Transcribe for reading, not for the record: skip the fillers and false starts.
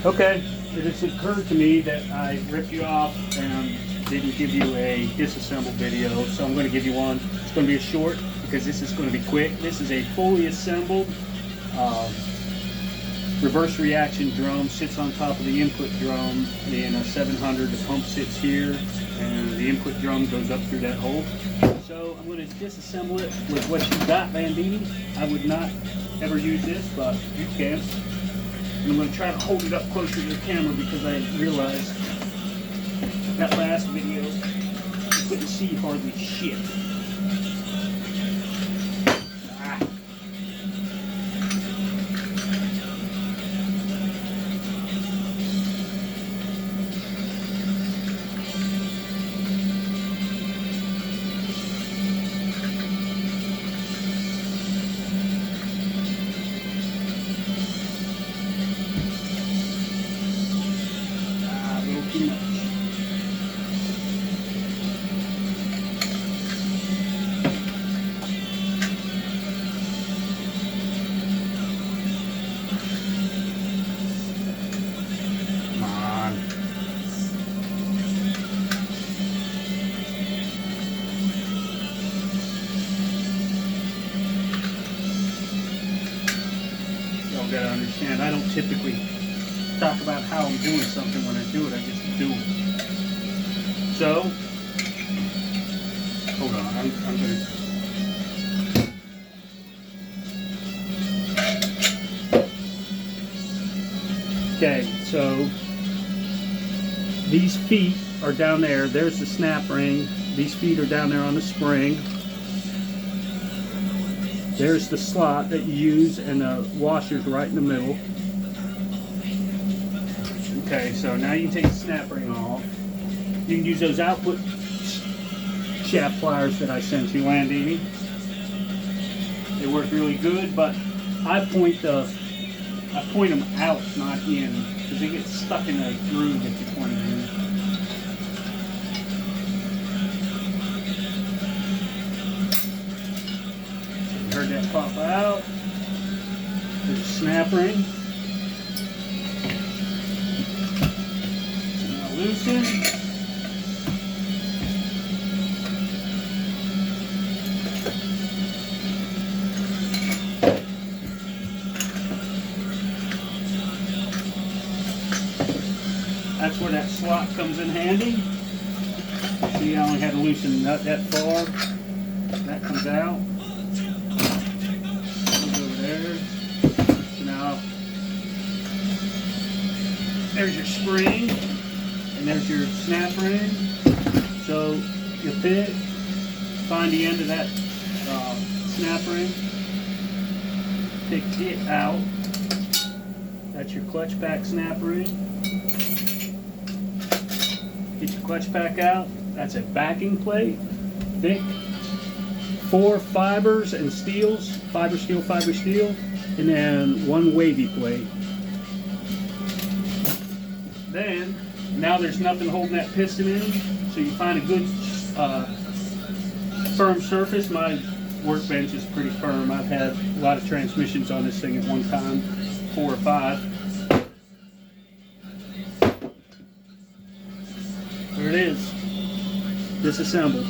Okay, it has occurred to me that I ripped you off and didn't give you a disassemble video, so I'm going to give you one. It's going to be a short because this is going to be quick. This is a fully assembled reverse reaction drum. Sits on top of the input drum in a 700. The pump sits here and the input drum goes up through that hole. So I'm going to disassemble it with what you got, Landini. I would not ever use this, but you can. And I'm going to try to hold it up closer to the camera because I realized that last video you couldn't see hardly shit. Too much. Come on. Y'all gotta understand, I don't typically talk about how I'm doing something when I do it, I just do it. So, hold on, I'm gonna... Okay, so these feet are down there. There's the snap ring. These feet are down there on the spring. There's the slot that you use, and the washer's right in the middle. Okay, so now you can take the snap ring off. You can use those output shaft pliers that I sent you, Landini. They work really good, but I point them out, not in, because they get stuck in a groove if you point them in. You heard that pop out. There's a snap ring. Loosen. That's where that slot comes in handy. See, I only had to loosen the nut that far. That comes out. Goes over there. So now, there's your spring. And there's your snap ring. So your pit, find the end of that snap ring, pick it out. That's your clutch pack snap ring. Get your clutch pack out. That's a backing plate, thick, 4 fibers and steels, fiber steel, and then 1 wavy plate. Then, now there's nothing holding that piston in, so you find a good firm surface. My workbench is pretty firm. I've had a lot of transmissions on this thing at one time, 4 or 5. There it is, disassembled.